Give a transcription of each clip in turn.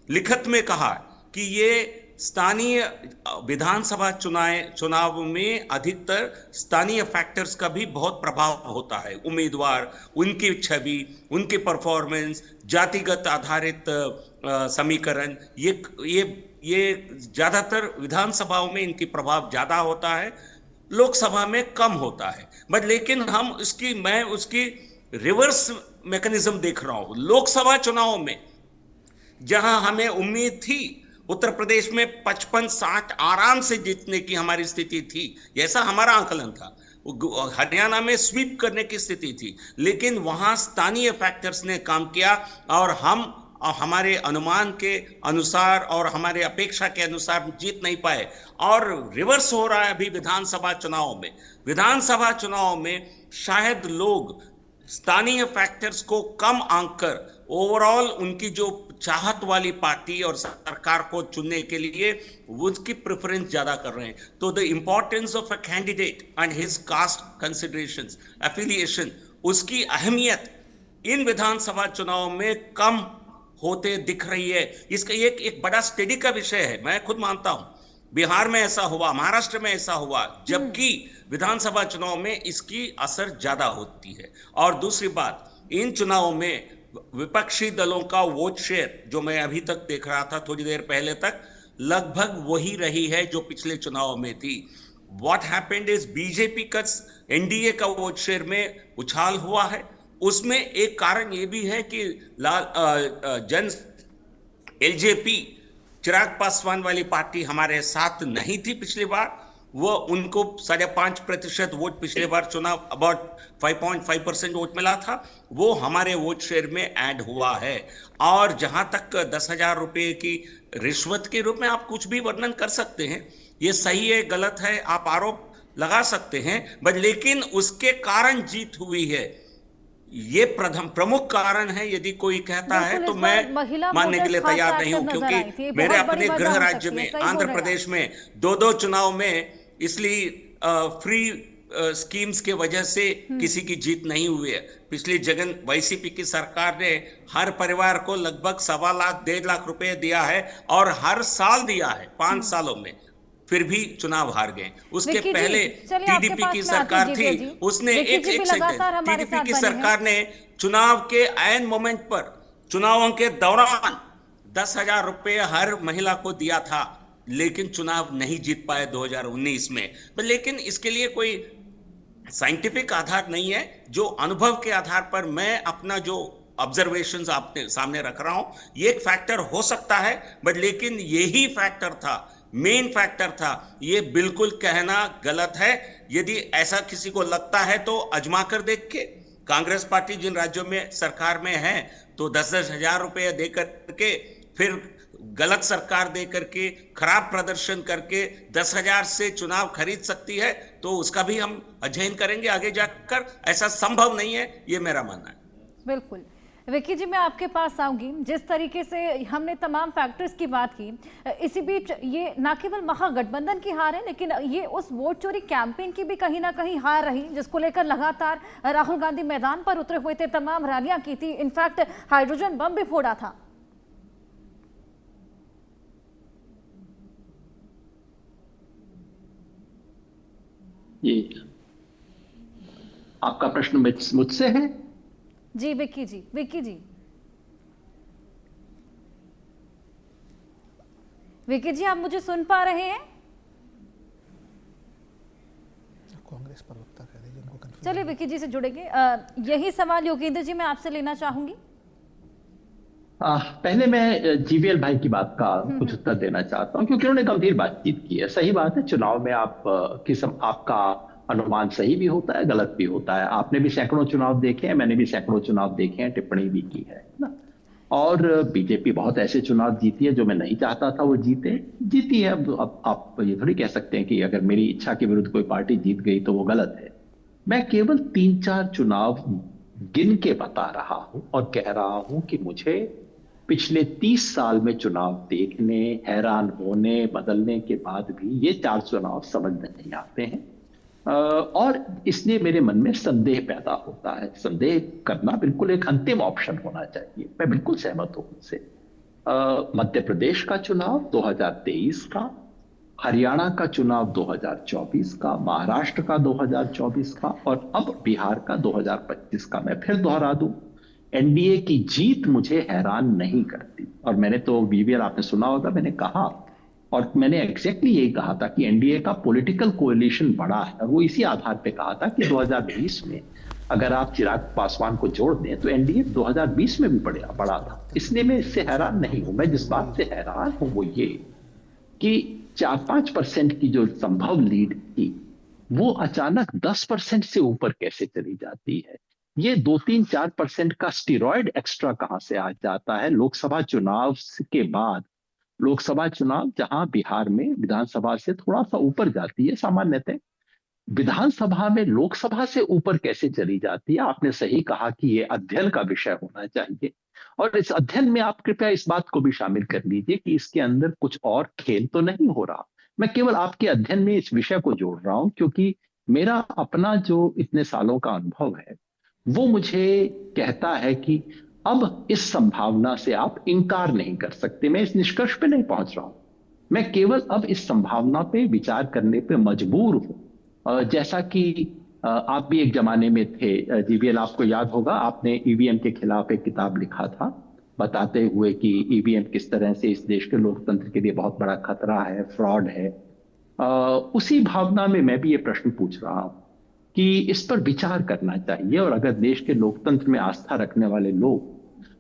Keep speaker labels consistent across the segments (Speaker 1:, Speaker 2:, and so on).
Speaker 1: लिखित में कहा कि ये स्थानीय विधानसभा चुनाव में अधिकतर स्थानीय फैक्टर्स का भी बहुत प्रभाव होता है। उम्मीदवार, उनकी छवि, उनकी परफॉर्मेंस, जातिगत आधारित समीकरण, ये ये ज्यादातर विधानसभाओं में इनकी प्रभाव ज्यादा होता है, लोकसभा में कम होता है। बट लेकिन मैं उसकी रिवर्स मैकेनिज्म देख रहा हूं लोकसभा चुनाव में, जहां हमें उम्मीद थी उत्तर प्रदेश में 55-60 आराम से जीतने की हमारी स्थिति थी, ऐसा हमारा आंकलन था। हरियाणा में स्वीप करने की स्थिति थी, लेकिन वहां स्थानीय फैक्टर्स ने काम किया और हमारे अनुमान के अनुसार और हमारे अपेक्षा के अनुसार जीत नहीं पाए। और रिवर्स हो रहा है अभी विधानसभा चुनाव में शायद लोग स्थानीय फैक्टर्स को कम आंक कर ओवरऑल उनकी जो चाहत वाली पार्टी और सरकार को चुनने के लिए उसकी प्रेफरेंस ज्यादा कर रहे हैं। तो the importance of a candidate and his cast considerations, affiliation, उसकी अहमियत इन विधानसभा चुनाव में कम होते दिख रही है। इसका एक बड़ा स्टडी का विषय है, मैं खुद मानता हूं। बिहार में ऐसा हुआ, महाराष्ट्र में ऐसा हुआ, जबकि विधानसभा चुनाव में इसकी असर ज्यादा होती है। और दूसरी बात, इन चुनावों में विपक्षी दलों का वोट शेयर जो मैं अभी तक देख रहा था थोड़ी देर पहले तक, लगभग वही रही है जो पिछले चुनाव में थी। व्हाट हैपेंड इज बीजेपी का एनडीए का वोट शेयर में उछाल हुआ है। उसमें एक कारण यह भी है कि एलजेपी, चिराग पासवान वाली पार्टी हमारे साथ नहीं थी पिछली बार। वो उनको 5.5% वोट पिछले बार चुनाव, अबाउट 5.5% वोट मिला था, वो हमारे वोट शेयर में ऐड हुआ है। और जहां तक 10,000 रुपए की रिश्वत के रूप में आप कुछ भी वर्णन कर सकते हैं, ये सही है गलत है आप आरोप लगा सकते हैं, बट लेकिन उसके कारण जीत हुई है, ये प्रमुख कारण है। यदि कोई कहता है तो मैं मानने के लिए तैयार नहीं हूं, क्योंकि मेरे अपने गृह राज्य में आंध्र प्रदेश में दो चुनाव में इसलिए फ्री स्कीम्स के वजह से किसी की जीत नहीं हुई है। पिछली वाईसीपी की सरकार ने हर परिवार को लगभग 1.25 लाख 1.5 लाख रुपए दिया है, और हर साल दिया है 5 सालों में, फिर भी चुनाव हार गए। उसके पहले टीडीपी की सरकार थी, उसने टीडीपी की सरकार ने चुनाव के ऐन मोमेंट पर, चुनावों के दौरान 10,000 रुपए हर महिला को दिया था, लेकिन चुनाव नहीं जीत पाए 2019 में। लेकिन इसके लिए कोई साइंटिफिक आधार नहीं है, जो अनुभव के आधार पर मैं अपना जो ऑब्जर्वेशंस आपके सामने रख रहा हूं, ये एक फैक्टर हो सकता है, बट लेकिन यही फैक्टर था, मेन फैक्टर था। ये बिल्कुल कहना गलत है। यदि ऐसा किसी को लगता है तो अजमा कर देख के, कांग्रेस पार्टी जिन राज्यों में सरकार में है तो 10-10 हजार रुपए दे करके, फिर गलत सरकार दे करके, खराब प्रदर्शन करके 10,000 से चुनाव खरीद सकती है, तो उसका भी हम अध्ययन करेंगे आगे जाकर। ऐसा संभव नहीं है, ये मेरा मानना है।
Speaker 2: बिल्कुल विक्की जी, मैं आपके पास आऊंगी। जिस तरीके से हमने तमाम फैक्टर्स की बात की, इसी बीच ये ना केवल महागठबंधन की हार है, लेकिन ये उस वोट चोरी कैंपेन की भी कहीं ना कहीं हार रही, जिसको लेकर लगातार राहुल गांधी मैदान पर उतरे हुए थे, तमाम रैलियां की थी, इनफैक्ट हाइड्रोजन बम भी फोड़ा था।
Speaker 3: ये आपका प्रश्न मुझसे है?
Speaker 2: जी विक्की जी, विक्की जी आप मुझे सुन पा रहे हैं?
Speaker 4: कांग्रेस प्रवक्ता कह रही है उनको कंफ्यूज।
Speaker 2: चलिए विक्की जी से जुड़ेंगे। यही सवाल योगेंद्र जी मैं आपसे लेना चाहूंगी।
Speaker 3: पहले मैं जीवीएल भाई की बात का कुछ उत्तर देना चाहता हूं, क्योंकि उन्होंने गंभीर बातचीत की है। सही बात है, चुनाव में आपका अनुमान सही भी होता है, गलत भी होता है। आपने भी सैकड़ों चुनाव देखे हैं, मैंने भी सैकड़ों चुनाव देखे हैं, टिप्पणी भी की है ना। और बीजेपी बहुत ऐसे चुनाव जीती है जो मैं नहीं चाहता था वो जीती है। अब आप ये थोड़ी कह सकते हैं कि अगर मेरी इच्छा के विरुद्ध कोई पार्टी जीत गई तो वो गलत है। मैं केवल 3-4 चुनाव गिन के बता रहा हूं और कह रहा हूं कि मुझे पिछले 30 साल में चुनाव देखने, हैरान होने, बदलने के बाद भी ये 4 चुनाव समझ नहीं आते हैं। और इसलिए मेरे मन में संदेह पैदा होता है। संदेह करना बिल्कुल एक अंतिम ऑप्शन होना चाहिए, मैं बिल्कुल सहमत हूं उनसे। मध्य प्रदेश का चुनाव 2023 का, हरियाणा का चुनाव 2024 का, महाराष्ट्र का 2024 का और अब बिहार का 2025 का। मैं फिर दोहरा दूं, एनडीए की जीत मुझे हैरान नहीं करती। और मैंने तो वीवीएल आपने सुना होगा, मैंने कहा और मैंने एग्जैक्टली यही कहा था कि एनडीए का पॉलिटिकल कोएलिशन बड़ा है। और वो इसी आधार पे कहा था कि 2020 में अगर आप चिराग पासवान को जोड़ दें तो एनडीए 2020 में भी बड़ा था। इसलिए मैं इससे हैरान नहीं हूं। मैं जिस बात से हैरान हूं वो ये कि 4-5% की जो संभव लीड थी वो अचानक 10% से ऊपर कैसे चली जाती है। ये 2-3-4% का स्टीरॉयड एक्स्ट्रा कहां से आ जाता है लोकसभा चुनाव के बाद। लोकसभा चुनाव जहां बिहार में विधानसभा से थोड़ा सा ऊपर जाती है सामान्यतः, विधानसभा में लोकसभा से ऊपर कैसे चली जाती है। आपने सही कहा कि यह अध्ययन का विषय होना चाहिए और इस अध्ययन में आप कृपया इस बात को भी शामिल कर लीजिए कि इसके अंदर कुछ और खेल तो नहीं हो रहा। मैं केवल आपके अध्ययन में इस विषय को जोड़ रहा हूं क्योंकि मेरा अपना जो इतने सालों का अनुभव है वो मुझे कहता है कि अब इस संभावना से आप इनकार नहीं कर सकते। मैं इस निष्कर्ष पे नहीं पहुंच रहा हूं, मैं केवल अब इस संभावना पे विचार करने पे मजबूर हूं। जैसा कि आप भी एक जमाने में थे जीवीएल, आपको याद होगा आपने ईवीएम के खिलाफ एक किताब लिखा था बताते हुए कि ईवीएम किस तरह से इस देश के लोकतंत्र के लिए बहुत बड़ा खतरा है, फ्रॉड है। उसी भावना में मैं भी ये प्रश्न पूछ रहा हूं कि इस पर विचार करना चाहिए और अगर देश के लोकतंत्र में आस्था रखने वाले लोग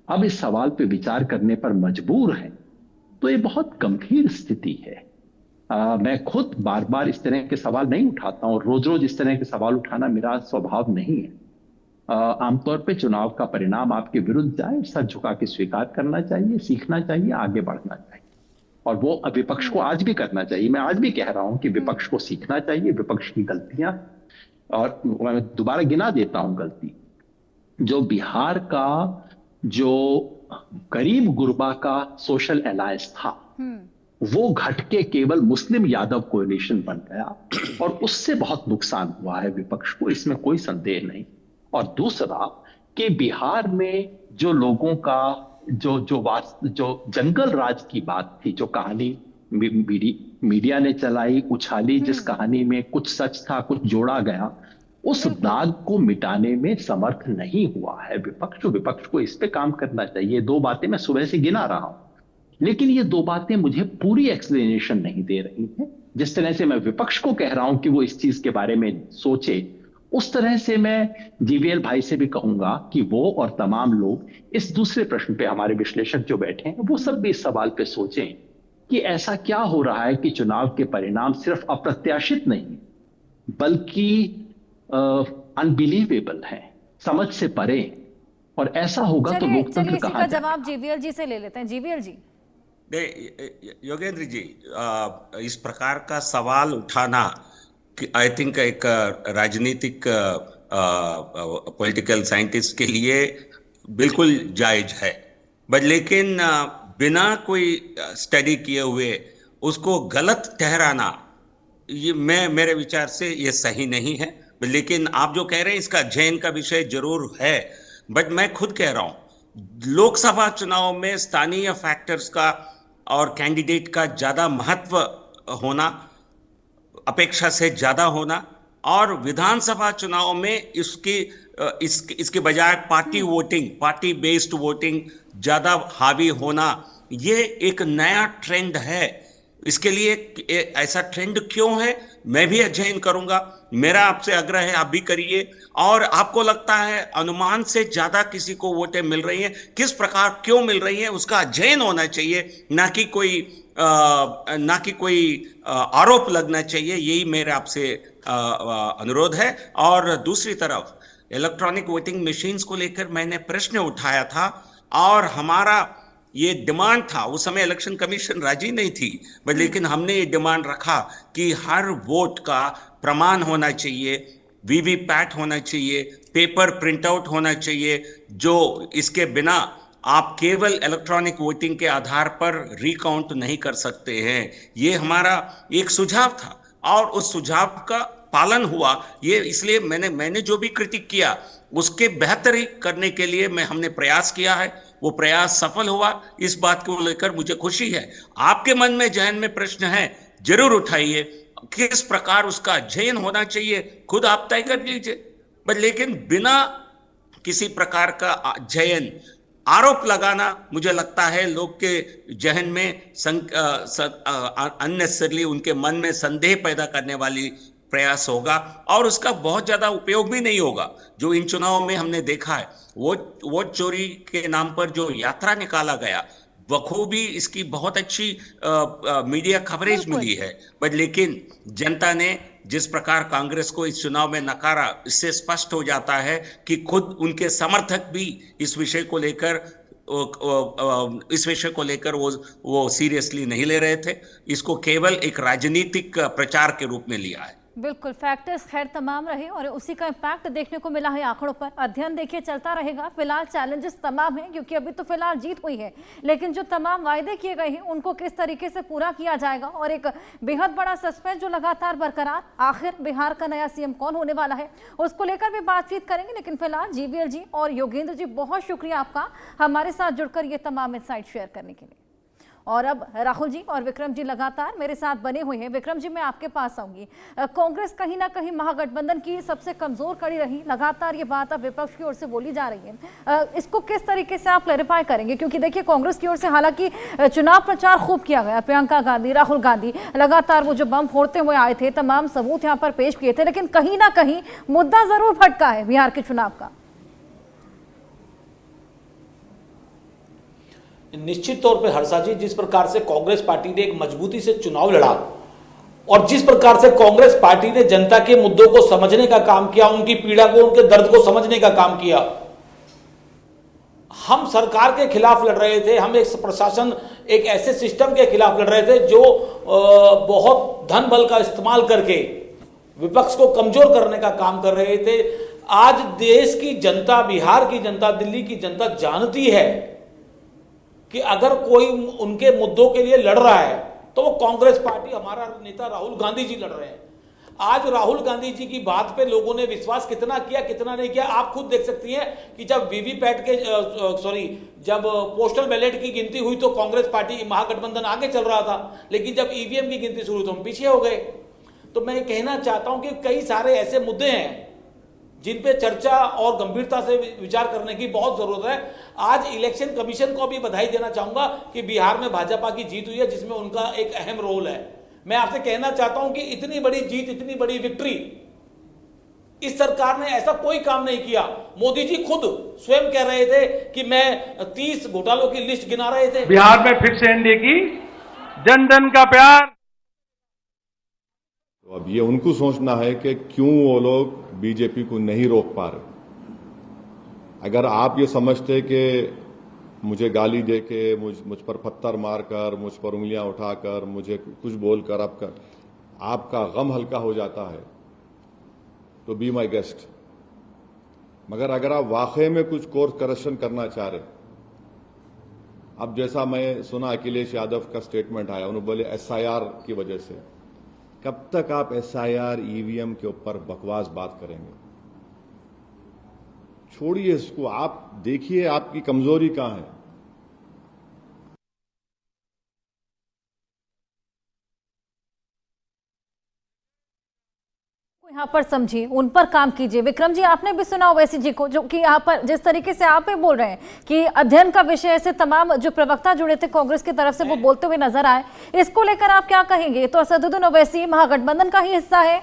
Speaker 3: अब इस सवाल पे विचार करने पर मजबूर हैं तो ये बहुत गंभीर स्थिति है। मैं खुद बार बार इस तरह के सवाल नहीं उठाता हूं, रोज रोज इस तरह के सवाल उठाना मेरा स्वभाव नहीं है। आमतौर पे चुनाव का परिणाम आपके विरुद्ध जाए, सर झुका के स्वीकार करना चाहिए, सीखना चाहिए, आगे बढ़ना चाहिए और वो विपक्ष को आज भी करना चाहिए। मैं आज भी कह रहा हूं कि विपक्ष को सीखना चाहिए, विपक्ष की गलतियां, और मैं दोबारा गिना देता हूं गलती। जो बिहार का जो गरीब गुरबा का सोशल अलायंस था वो घट के केवल मुस्लिम यादव कोएलिशन बन गया और उससे बहुत नुकसान हुआ है विपक्ष को, इसमें कोई संदेह नहीं। और दूसरा कि बिहार में जो लोगों का जो जंगल राज की बात थी, जो कहानी मीडिया ने चलाई, उछाली, जिस कहानी में कुछ सच था कुछ जोड़ा गया, उस दाग को मिटाने में समर्थ नहीं हुआ है विपक्ष। विपक्ष को इस पे काम करना चाहिए। 2 बातें मैं सुबह से गिना रहा हूं लेकिन ये 2 बातें मुझे पूरी एक्सप्लेनेशन नहीं दे रही हैं। जिस तरह से मैं विपक्ष को कह रहा हूं कि वो इस चीज के बारे में सोचे, उस तरह से मैं जीवीएल भाई से भी कहूंगा कि वो और तमाम लोग इस दूसरे प्रश्न पे, हमारे विश्लेषक जो बैठे हैं वो सब भी इस सवाल पे सोचें कि ऐसा क्या हो रहा है कि चुनाव के परिणाम सिर्फ अप्रत्याशित नहीं बल्कि अनबिलीवेबल है, समझ से परे। और ऐसा होगा तो लोकतंत्र कहां जाएगा?
Speaker 2: जवाब जीवीएल जी से ले लेते हैं। जीवीएल जी।
Speaker 1: योगेंद्र जी, इस प्रकार का सवाल उठाना आई थिंक एक राजनीतिक पॉलिटिकल साइंटिस्ट के लिए बिल्कुल जायज है, बट लेकिन बिना कोई स्टडी किए हुए उसको गलत ठहराना, ये मेरे विचार से ये सही नहीं है। लेकिन आप जो कह रहे हैं इसका अध्ययन का विषय जरूर है, बट मैं खुद कह रहा हूं लोकसभा चुनाव में स्थानीय फैक्टर्स का और कैंडिडेट का ज्यादा महत्व होना, अपेक्षा से ज्यादा होना, और विधानसभा चुनाव में इसके बजाय party voting, party based voting ज्यादा हावी होना, ये एक नया ट्रेंड है। इसके लिए ऐसा ट्रेंड क्यों है मैं भी अध्ययन करूंगा। मेरा आपसे आग्रह है आप भी करिए। और आपको लगता है अनुमान से ज्यादा किसी को वोटें मिल रही हैं, किस प्रकार क्यों मिल रही हैं, उसका अध्ययन होना चाहिए, ना कि कोई आरोप लगना चाहिए। यही मेरा आपसे अनुरोध है। और दूसरी तरफ इलेक्ट्रॉनिक वोटिंग मशीन्स को लेकर मैंने प्रश्न उठाया था और हमारा ये डिमांड था, उस समय इलेक्शन कमीशन राजी नहीं थी, बट लेकिन हमने ये डिमांड रखा कि हर वोट का प्रमाण होना चाहिए, वीवीपैट होना चाहिए, पेपर प्रिंटआउट होना चाहिए, जो इसके बिना आप केवल इलेक्ट्रॉनिक वोटिंग के आधार पर रिकाउंट नहीं कर सकते हैं। ये हमारा एक सुझाव था और उस सुझाव का पालन हुआ। ये इसलिए मैंने जो भी क्रिटिक किया उसके बेहतरी करने के लिए हमने प्रयास किया है वो प्रयास सफल हुआ, इस बात को लेकर मुझे खुशी है। आपके मन में जहन में प्रश्न है, जरूर उठाइए, किस प्रकार उसका अध्ययन होना चाहिए खुद आप तय कर लीजिए, बट लेकिन बिना किसी प्रकार का अध्ययन आरोप लगाना मुझे लगता है लोग के जहन में अननेसेसरली उनके मन में संदेह पैदा करने वाली प्रयास होगा और उसका बहुत ज्यादा उपयोग भी नहीं होगा। जो इन चुनावों में हमने देखा है, वोट चोरी के नाम पर जो यात्रा निकाला गया, बखूबी इसकी बहुत अच्छी मीडिया कवरेज मिली है, बट लेकिन जनता ने जिस प्रकार कांग्रेस को इस चुनाव में नकारा, इससे स्पष्ट हो जाता है कि खुद उनके समर्थक भी इस विषय को लेकर वो सीरियसली नहीं ले रहे थे। इसको केवल एक राजनीतिक प्रचार के रूप में लिया है।
Speaker 2: बिल्कुल, फैक्टर्स खैर तमाम रहे और उसी का इम्पैक्ट देखने को मिला है आंकड़ों पर। अध्ययन देखिए चलता रहेगा। फिलहाल चैलेंजेस तमाम हैं क्योंकि अभी तो फिलहाल जीत हुई है, लेकिन जो तमाम वायदे किए गए हैं उनको किस तरीके से पूरा किया जाएगा, और एक बेहद बड़ा सस्पेंस जो लगातार बरकरार, आखिर बिहार का नया सीएम कौन होने वाला है, उसको लेकर भी बातचीत करेंगे। लेकिन फिलहाल जीवीएल जी और योगेंद्र जी, बहुत शुक्रिया आपका हमारे साथ जुड़कर ये तमाम इनसाइट शेयर करने के लिए। और अब राहुल जी और विक्रम जी लगातार मेरे साथ बने हुए हैं। विक्रम जी, मैं आपके पास आऊंगी। कांग्रेस कहीं ना कहीं महागठबंधन की सबसे कमजोर कड़ी रही, लगातार ये बात अब विपक्ष की ओर से बोली जा रही है। इसको किस तरीके से आप क्लैरिफाई करेंगे, क्योंकि देखिए कांग्रेस की ओर से हालांकि चुनाव प्रचार खूब किया गया, प्रियंका गांधी, राहुल गांधी लगातार वो जो बम फोड़ते हुए आए थे, तमाम सबूत यहाँ पर पेश किए थे, लेकिन कहीं ना कहीं मुद्दा जरूर भटका है बिहार के चुनाव का।
Speaker 5: निश्चित तौर पे हर्षा जी, जिस प्रकार से कांग्रेस पार्टी ने एक मजबूती से चुनाव लड़ा और जिस प्रकार से कांग्रेस पार्टी ने जनता के मुद्दों को समझने का काम किया, उनकी पीड़ा को, उनके दर्द को समझने का काम किया। हम सरकार के खिलाफ लड़ रहे थे, हम एक प्रशासन, एक ऐसे सिस्टम के खिलाफ लड़ रहे थे जो बहुत धन बल का इस्तेमाल करके विपक्ष को कमजोर करने का काम कर रहे थे। आज देश की जनता, बिहार की जनता, दिल्ली की जनता जानती है कि अगर कोई उनके मुद्दों के लिए लड़ रहा है तो वो कांग्रेस पार्टी, हमारा नेता राहुल गांधी जी लड़ रहे हैं। आज राहुल गांधी जी की बात पे लोगों ने विश्वास कितना किया, कितना नहीं किया, आप खुद देख सकती हैं कि जब वीवीपैट के जब पोस्टल बैलेट की गिनती हुई तो कांग्रेस पार्टी, महागठबंधन आगे चल रहा था, लेकिन जब ईवीएम की गिनती शुरू तो हम पीछे हो गए। तो मैं कहना चाहता हूं कि कई सारे ऐसे मुद्दे हैं जिन पे चर्चा और गंभीरता से विचार करने की बहुत जरूरत है। आज इलेक्शन कमीशन को भी बधाई देना चाहूंगा कि बिहार में भाजपा की जीत हुई है, जिसमें उनका एक अहम रोल है। मैं आपसे कहना चाहता हूं कि इतनी बड़ी जीत, इतनी बड़ी विक्ट्री, इस सरकार ने ऐसा कोई काम नहीं किया। मोदी जी खुद स्वयं कह रहे थे कि मैं 30 घोटालों की लिस्ट गिना रहे थे।
Speaker 6: बिहार में फिर से एनडीए की जन जन का प्यार।
Speaker 7: तो अब ये उनको सोचना है कि क्यों वो लोग बीजेपी को नहीं रोक पा रहे। अगर आप ये समझते कि मुझे गाली देके, मुझ पर पत्थर मारकर, मुझ पर उंगलियां उठाकर, मुझे कुछ बोलकर आपका गम हल्का हो जाता है तो बी माई गेस्ट। मगर अगर आप वाकई में कुछ कोर्स करेक्शन करना चाह रहे, अब जैसा मैं सुना अखिलेश यादव का स्टेटमेंट आया, उन्होंने बोले एसआईआर की वजह से, कब तक आप एसआईआर ईवीएम के ऊपर बकवास बात करेंगे? छोड़िए इसको, आप देखिए आपकी कमजोरी कहां है।
Speaker 2: यहाँ पर समझिए, उन पर काम कीजिए। विक्रम जी, आपने भी सुना ओवैसी जी को, जो कि यहाँ पर जिस तरीके से आप भी बोल रहे हैं कि अध्ययन का विषय से तमाम जो प्रवक्ता जुड़े थे कांग्रेस की तरफ से वो बोलते हुए नजर आए, इसको लेकर आप क्या कहेंगे? तो असदुद्दीन ओवैसी महागठबंधन का ही हिस्सा है।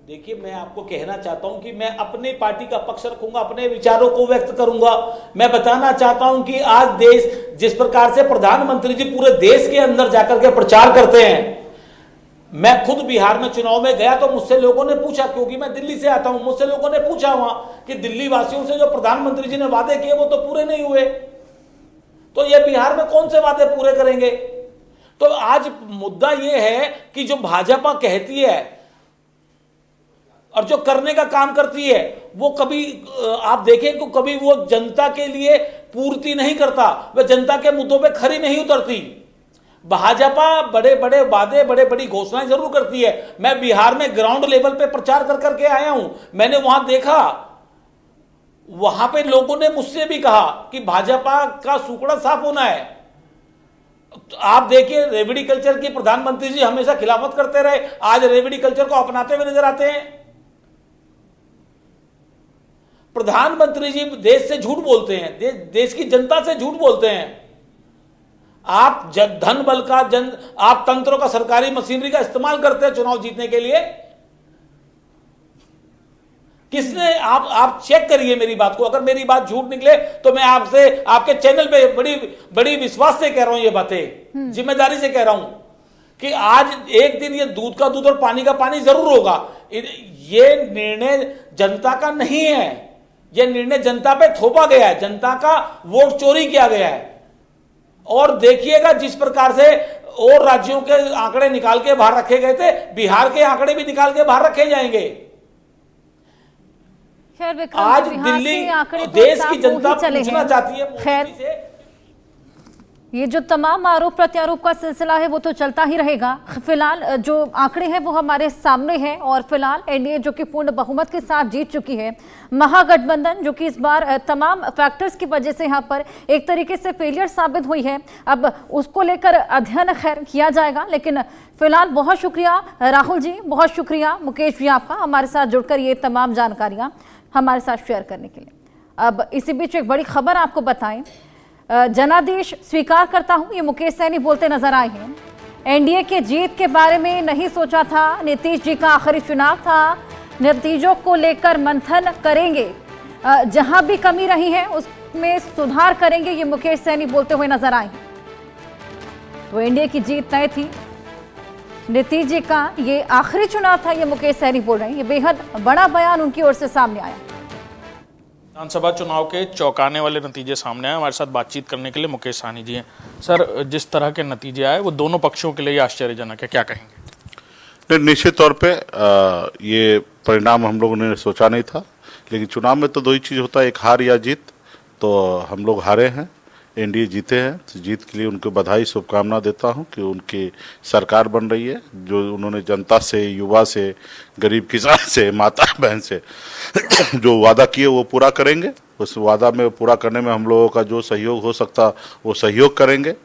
Speaker 5: देखिए, मैं आपको कहना चाहता हूं कि मैं अपनी पार्टी का पक्ष रखूंगा, अपने विचारों को व्यक्त करूंगा। मैं बताना चाहता हूं कि आज देश, जिस प्रकार से प्रधानमंत्री जी पूरे देश के अंदर जाकर के प्रचार करते हैं, मैं खुद बिहार में चुनाव में गया तो मुझसे लोगों ने पूछा, क्योंकि मैं दिल्ली से आता हूं, मुझसे लोगों ने पूछा वहां कि दिल्ली वासियों से जो प्रधानमंत्री जी ने वादे किए वो तो पूरे नहीं हुए, तो ये बिहार में कौन से वादे पूरे करेंगे? तो आज मुद्दा ये है कि जो भाजपा कहती है और जो करने का काम करती है, वो कभी आप देखें तो कभी वो जनता के लिए पूर्ति नहीं करता, वह जनता के मुद्दों पे खरी नहीं उतरती। भाजपा बड़े बड़े वादे, बड़े बड़ी घोषणाएं जरूर करती है। मैं बिहार में ग्राउंड लेवल पे प्रचार कर करके आया हूं, मैंने वहां देखा वहां पे लोगों ने मुझसे भी कहा कि भाजपा का सूखड़ा साफ होना है। तो आप देखिए, रेवड़ी कल्चर की प्रधानमंत्री जी हमेशा खिलाफत करते रहे, आज रेवड़ी कल्चर को अपनाते हुए नजर आते हैं। प्रधानमंत्री जी देश से झूठ बोलते हैं, देश की जनता से झूठ बोलते हैं। आप धन बल का आप तंत्रों का, सरकारी मशीनरी का इस्तेमाल करते हैं चुनाव जीतने के लिए। किसने, आप चेक करिए मेरी बात को, अगर मेरी बात झूठ निकले तो मैं आपसे, आपके चैनल पे बड़ी विश्वास से कह रहा हूं ये बातें, जिम्मेदारी से कह रहा हूं कि आज एक दिन ये दूध का दूध और पानी का पानी जरूर होगा। ये निर्णय जनता का नहीं है, ये निर्णय जनता पे थोपा गया है, जनता का वोट चोरी किया गया है। और देखिएगा जिस प्रकार से और राज्यों के आंकड़े निकाल के बाहर रखे गए थे, बिहार के आंकड़े भी निकाल के बाहर रखे जाएंगे।
Speaker 2: खैर विक्रम,
Speaker 5: आज
Speaker 2: बिहार
Speaker 5: दिल्ली
Speaker 2: के आंकड़े तो
Speaker 5: देश
Speaker 2: साफ
Speaker 5: की
Speaker 2: हो
Speaker 5: जनता
Speaker 2: ही चले
Speaker 5: पूछना
Speaker 2: हैं।
Speaker 5: चाहती है
Speaker 2: खैर,
Speaker 5: मोदी से।
Speaker 2: ये जो तमाम आरोप प्रत्यारोप का सिलसिला है वो तो चलता ही रहेगा। फिलहाल जो आंकड़े हैं वो हमारे सामने हैं और फिलहाल एनडीए जो कि पूर्ण बहुमत के साथ जीत चुकी है, महागठबंधन जो कि इस बार तमाम फैक्टर्स की वजह से यहाँ पर एक तरीके से फेलियर साबित हुई है, अब उसको लेकर अध्ययन खैर किया जाएगा। लेकिन फिलहाल बहुत शुक्रिया राहुल जी, बहुत शुक्रिया मुकेश जी आपका हमारे साथ जुड़कर ये तमाम जानकारियाँ हमारे साथ शेयर करने के लिए। अब इसी बीच एक बड़ी खबर आपको बताएं, जनादेश स्वीकार करता हूं, ये मुकेश सैनी बोलते नजर आए हैं। एनडीए के जीत के बारे में नहीं सोचा था, नीतीश जी का आखिरी चुनाव था, नतीजों को लेकर मंथन करेंगे, जहां भी कमी रही है उसमें सुधार करेंगे, ये मुकेश सैनी बोलते हुए नजर आए हैं। तो एनडीए की जीत तय थी, नीतीश जी का ये आखिरी चुनाव था, ये मुकेश सैनी बोल रहे हैं। ये बेहद बड़ा बयान उनकी ओर से सामने आया।
Speaker 8: विधानसभा चुनाव के चौंकाने वाले नतीजे सामने आए। हमारे साथ बातचीत करने के लिए मुकेश सहनी जी हैं। सर, जिस तरह के नतीजे आए वो दोनों पक्षों के लिए आश्चर्यजनक है, क्या कहेंगे?
Speaker 9: निश्चित तौर पे ये परिणाम हम लोगों ने सोचा नहीं था, लेकिन चुनाव में तो दो ही चीज होता है, एक हार या जीत। तो हम लोग हारे हैं, एनडीए जीते हैं, तो जीत के लिए उनको बधाई शुभकामना देता हूं कि उनकी सरकार बन रही है, जो उन्होंने जनता से, युवा से, गरीब किसान से, माता बहन से जो वादा किए वो पूरा करेंगे। उस वादा में पूरा करने में हम लोगों का जो सहयोग हो सकता वो सहयोग करेंगे,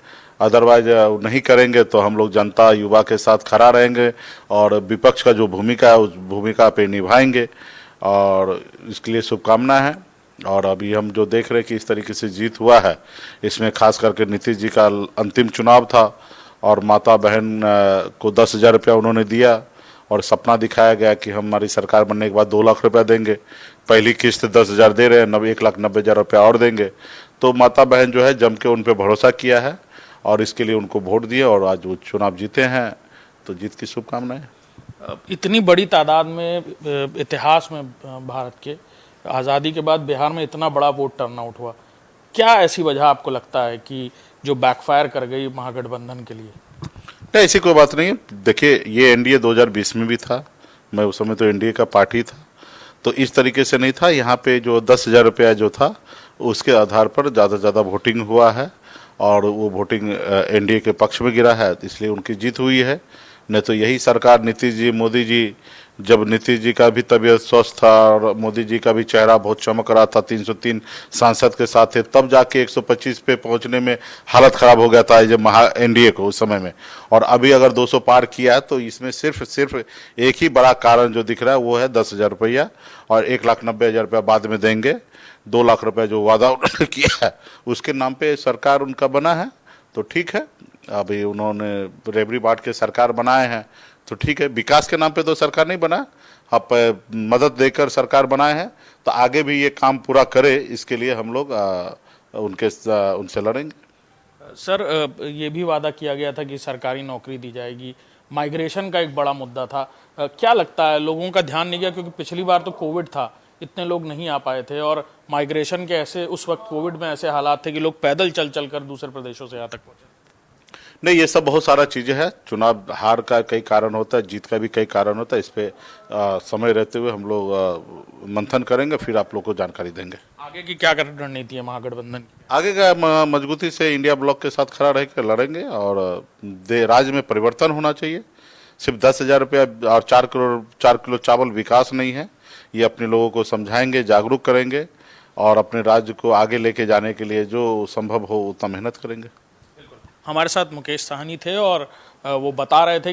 Speaker 9: अदरवाइज नहीं करेंगे तो हम लोग जनता युवा के साथ खड़ा रहेंगे और विपक्ष का जो भूमिका है उस भूमिका पे निभाएंगे, और इसके लिए शुभकामना है। और अभी हम जो देख रहे हैं कि इस तरीके से जीत हुआ है, इसमें खास करके नीतीश जी का अंतिम चुनाव था और माता बहन को 10,000 रुपया उन्होंने दिया और सपना दिखाया गया कि हमारी सरकार बनने के बाद 2 लाख रुपया देंगे। पहली किस्त 10,000 दे रहे हैं, 1,90,000 रुपया और देंगे। तो माता बहन जो है जम के उन पर भरोसा किया है और इसके लिए उनको वोट दिए और आज वो चुनाव जीते हैं, तो जीत की शुभकामनाएं।
Speaker 8: इतनी बड़ी तादाद में इतिहास में भारत के आज़ादी के बाद बिहार में इतना बड़ा वोट टर्नआउट हुआ, क्या ऐसी वजह आपको लगता है कि जो बैकफायर कर गई महागठबंधन के लिए?
Speaker 9: नहीं, ऐसी कोई बात नहीं है। देखिए, ये एनडीए 2020 में भी था, मैं उस समय तो एनडीए का पार्टी था, तो इस तरीके से नहीं था। यहाँ पे जो 10,000 रुपया जो था उसके आधार पर ज़्यादा से ज़्यादा वोटिंग हुआ है और वो वोटिंग एनडीए के पक्ष में गिरा है, इसलिए उनकी जीत हुई है। नहीं तो यही सरकार, नीतीश जी, मोदी जी, जब नीतीश जी का भी तबीयत स्वस्थ था और मोदी जी का भी चेहरा बहुत चमक रहा था, 303 सांसद के साथ थे, तब जाके 125 पे पहुंचने में हालत खराब हो गया था जब एनडीए को उस समय में। और अभी अगर 200 पार किया है तो इसमें सिर्फ एक ही बड़ा कारण जो दिख रहा है वो है 10,000 रुपया, और 1,90,000 रुपया बाद में देंगे। 2 लाख रुपया जो वादा उन्होंने किया है उसके नाम पे सरकार उनका बना है, तो ठीक है। अभी उन्होंने रेवड़ी बांट के सरकार बनाए हैं, तो ठीक है। विकास के नाम पे तो सरकार नहीं बना, आप मदद देकर सरकार बनाए हैं, तो आगे भी ये काम पूरा करे, इसके लिए हम लोग उनसे लड़ेंगे।
Speaker 8: सर, ये भी वादा किया गया था कि सरकारी नौकरी दी जाएगी, माइग्रेशन का एक बड़ा मुद्दा था, क्या लगता है लोगों का ध्यान नहीं गया? क्योंकि पिछली बार तो कोविड था, इतने लोग नहीं आ पाए थे और माइग्रेशन के ऐसे उस वक्त कोविड में ऐसे हालात थे कि लोग पैदल चल चल कर दूसरे प्रदेशों से यहाँ तक पहुंचे।
Speaker 9: नहीं, ये सब बहुत सारा चीजें हैं। चुनाव हार का कई कारण होता है, जीत का भी कई कारण होता है। इस पे समय रहते हुए हम लोग मंथन करेंगे, फिर आप लोग को जानकारी देंगे।
Speaker 8: आगे की क्या रणनीति है महागठबंधन की?
Speaker 9: आगे का मजबूती से इंडिया ब्लॉक के साथ खड़ा रहकर लड़ेंगे और राज्य में परिवर्तन होना चाहिए। सिर्फ 10,000 रुपया और 4 किलो चावल विकास नहीं है, ये अपने लोगों को समझाएंगे, जागरूक करेंगे और अपने राज्य को आगे लेके जाने के लिए जो संभव हो उतना मेहनत करेंगे।
Speaker 8: हमारे साथ मुकेश साहनी थे और वो बता रहे थे कि